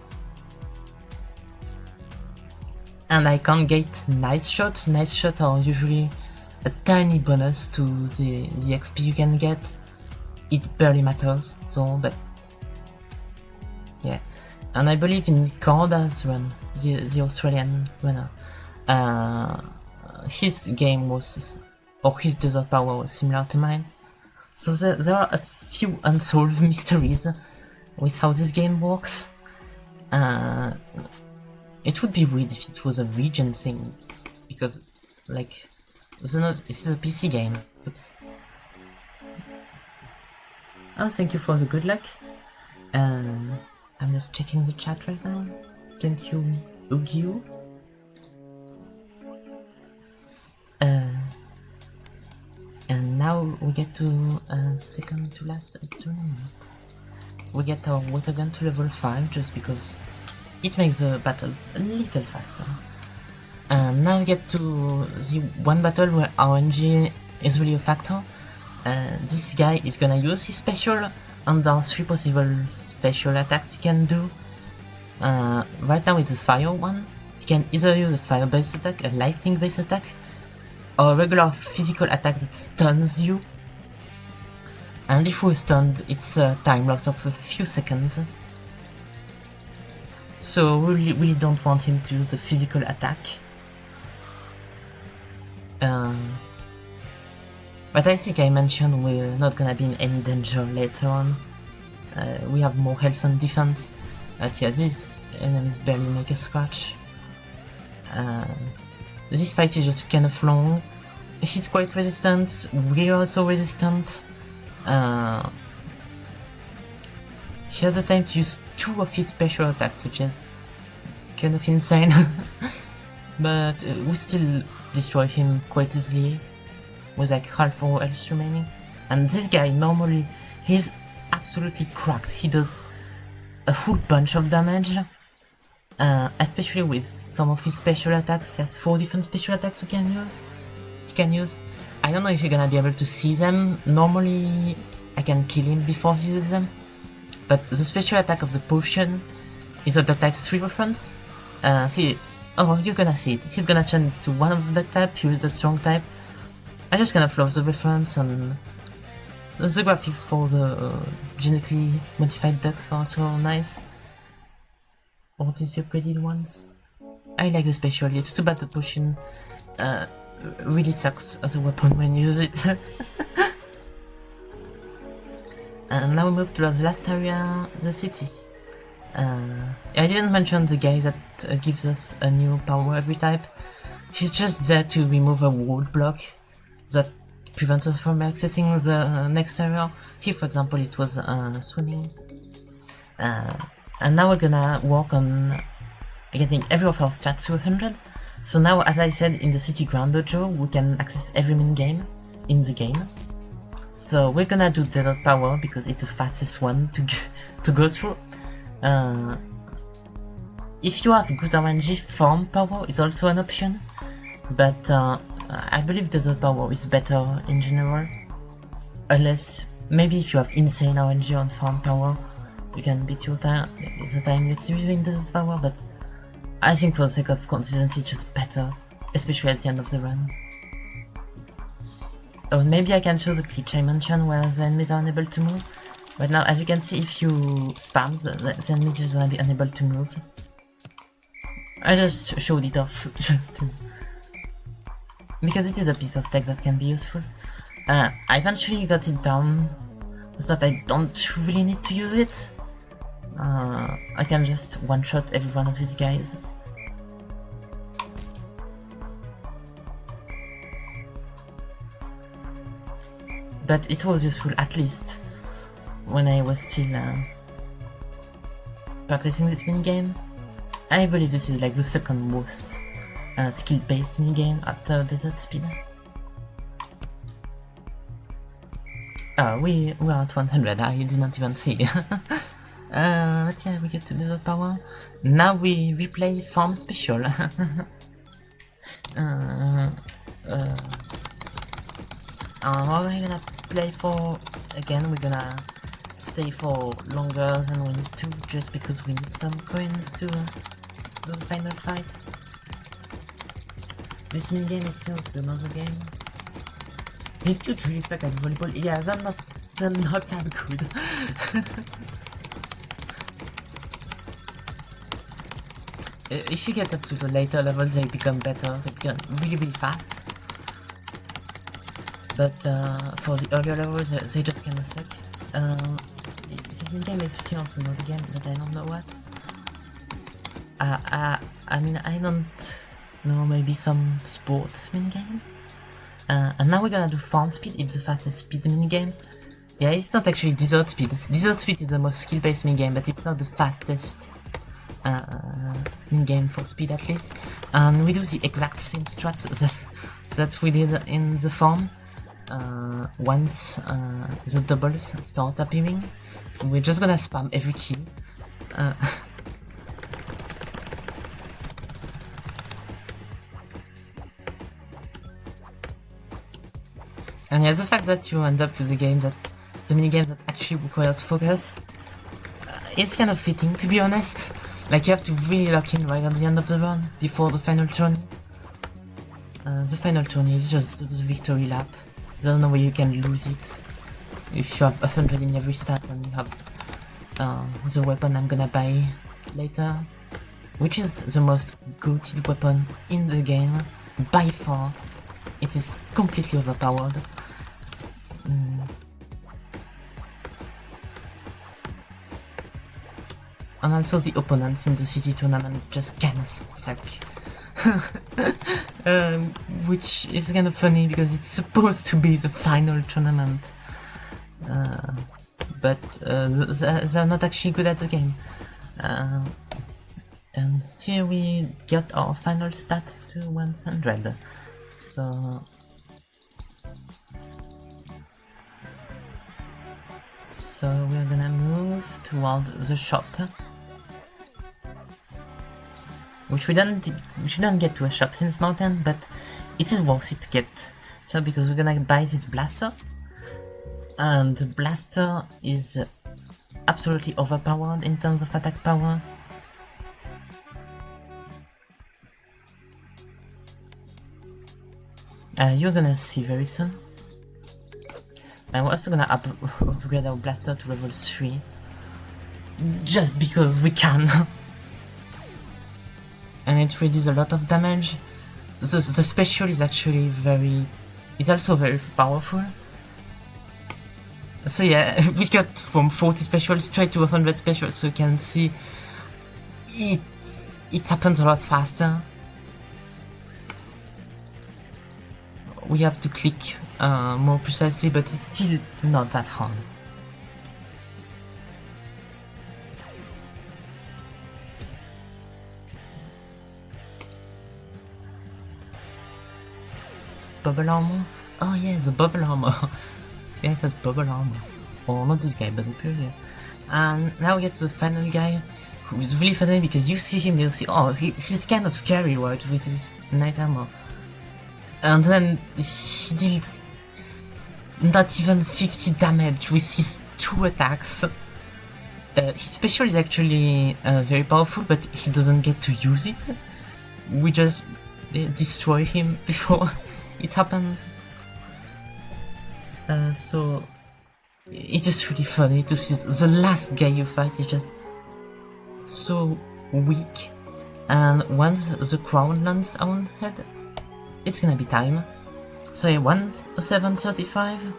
And I can't get nice shots. Nice shots are usually a tiny bonus to the XP you can get. It barely matters, so, but yeah. And I believe in Canada's run, the Australian runner, his game was, or his desert power was similar to mine. So there are a few unsolved mysteries with how this game works. It would be weird if it was a region thing, because, like, this is a PC game. Oops. Oh, thank you for the good luck. I'm just checking the chat right now. Thank you, Ugyu. And now we get to the second to last tournament. We get our water gun to level 5 just because it makes the battles a little faster. Now we get to the one battle where RNG is really a factor. This guy is gonna use his special, and there are 3 possible special attacks he can do. Right now it's a fire one. He can either use a fire-based attack, a lightning-based attack, or a regular physical attack that stuns you. And if we're stunned, it's a time loss of a few seconds. So we really don't want him to use the physical attack. But I think I mentioned we're not gonna be in any danger later on. We have more health and defense. But yeah, these enemies barely make a scratch. This fight is just kind of long. He's quite resistant, we're also resistant. He has the time to use 2 of his special attacks, which is kind of insane. But we still destroy him quite easily, with like half our health remaining. And this guy, normally, he's absolutely cracked. He does a full bunch of damage, especially with some of his special attacks. He has 4 different special attacks he can use. I don't know if you're gonna be able to see them. Normally, I can kill him before he uses them. But the special attack of the potion is a Duck Type 3 reference. Oh, you're gonna see it. He's gonna change to one of the Duck Type, use the Strong Type. I just kind of love the reference, and the graphics for the genetically modified ducks are also nice. Or these upgraded ones. I like the special. It's too bad the potion really sucks as a weapon when you use it. And now we move to the last area, the city. I didn't mention the guy that gives us a new power every type. He's just there to remove a wall block that prevents us from accessing the next area. Here, for example, it was swimming. And now we're gonna work on getting every of our stats to 100. So now, as I said, in the City Ground Dojo, we can access every mini-game in the game. So we're gonna do Desert Power because it's the fastest one to go through. If you have good RNG, Farm Power is also an option, but I believe Desert Power is better in general. Unless, maybe if you have insane RNG on Farm Power, you can beat the time limit using Desert Power, but I think for the sake of consistency, it's just better, especially at the end of the run. Oh, maybe I can show the glitch I mentioned where the enemies are unable to move. But now, as you can see, if you spam, the enemies is gonna be unable to move. I just showed it off, just to... because it is a piece of tech that can be useful. I eventually got it down, so that I don't really need to use it. I can just one-shot every one of these guys. But it was useful, at least, when I was still practicing this minigame. I believe this is like the second most skill-based minigame after Desert Speed. We are at 100, I did not even see. But yeah, we get to Desert Power. Now we replay Farm Special. What are we gonna play for? Again, we're gonna stay for longer than we need to, just because we need some coins to do the final fight. This minigame itself is another game. These two really suck at volleyball. Yeah, they're not that good. If you get up to the later levels, they become better. They become really fast. But for the earlier levels, they just kinda suck. The minigame is still another game, but I don't know what. I mean, I don't know, maybe some sports minigame? And now we're gonna do farm speed. It's the fastest speed minigame. Yeah, it's not actually desert speed. Desert speed is the most skill-based minigame, but it's not the fastest minigame for speed, at least. And we do the exact same strat that we did in the farm. Once the doubles start appearing, we're just gonna spam every key. And yeah, the fact that you end up with a game that, the minigame that actually requires focus, it's kind of fitting, to be honest. Like, you have to really lock in right at the end of the run, before the final tourney. The final tourney is just the victory lap. There's no way you can lose it. If you have 100 in every stat and you have the weapon I'm gonna buy later, which is the most goated weapon in the game, by far. It is completely overpowered. And also the opponents in the city tournament just kinda suck. Which is kind of funny because it's supposed to be the final tournament. But they're not actually good at the game. And here we got our final stat to 100. So we're gonna move towards the shop, which we didn't get to a shop in this mountain, but it is worth it to get. So because we're gonna buy this blaster, and the blaster is absolutely overpowered in terms of attack power. You're gonna see very soon. And we're also gonna upgrade our blaster to level 3. Just because we can. And it reduces a lot of damage. The special is actually also very powerful. So yeah, we got from 40 special straight to 100 special, so you can see it happens a lot faster. We have to click more precisely, but it's still not that hard. Bubble armor? Oh yeah, the bubble armor. See, I said bubble armor. Oh, not this guy, but the previous. And now we get to the final guy, who is really funny because you see him, you'll see, oh, he's kind of scary, right, with his knight armor. And then he deals not even 50 damage with his 2 attacks. His special is actually very powerful, but he doesn't get to use it. We just destroy him before it happens. So it's just really funny to see the last guy you fight is just so weak. And once the crown lands on head, it's gonna be time. So yeah, 1:07:35.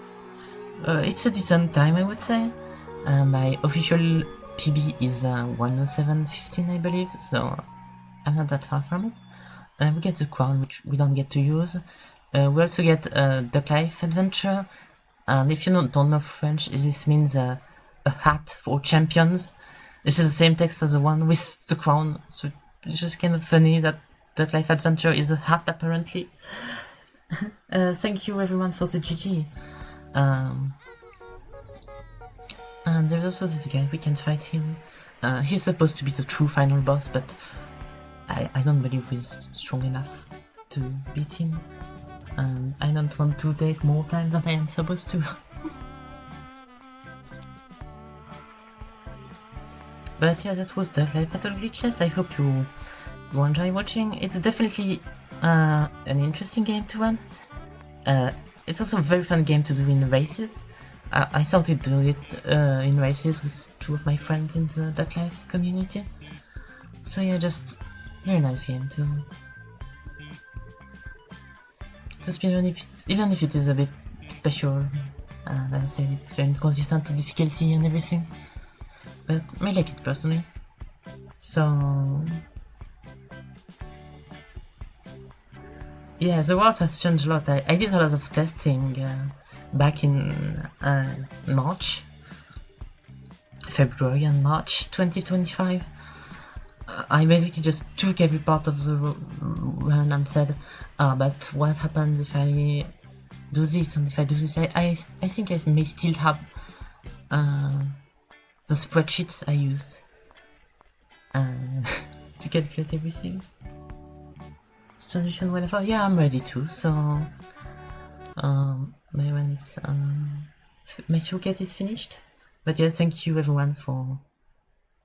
It's a decent time, I would say. My official PB is 1:07:15, I believe, so I'm not that far from it. We get the crown, which we don't get to use. We also get Duck Life Adventure, and if you don't know French, this means a hat for champions. This is the same text as the one with the crown, so it's just kind of funny that Duck Life Adventure is a hat, apparently. Thank you everyone for the GG. And there's also this guy, we can fight him. He's supposed to be the true final boss, but I don't believe he's strong enough to beat him. And I don't want to take more time than I am supposed to. But yeah, that was the live battle Glitchless. I hope you enjoy watching. It's definitely an interesting game to run. It's also a very fun game to do in races. I started doing it in races with 2 of my friends in the .live community. So yeah, just very nice game to speedrun, even if it is a bit special. As I said, it's very inconsistent to difficulty and everything. But I like it personally. So yeah, the world has changed a lot. I did a lot of testing back in February and March 2025. I basically just took every part of the run and said, but what happens if I do this and if I do this? I think I may still have the spreadsheets I used to calculate everything. Transition whatever. Yeah, I'm ready too. So my run is my toolkit is finished. But yeah, thank you everyone for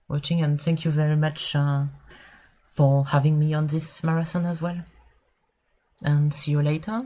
watching, and thank you very much for having me on this marathon as well. And see you later.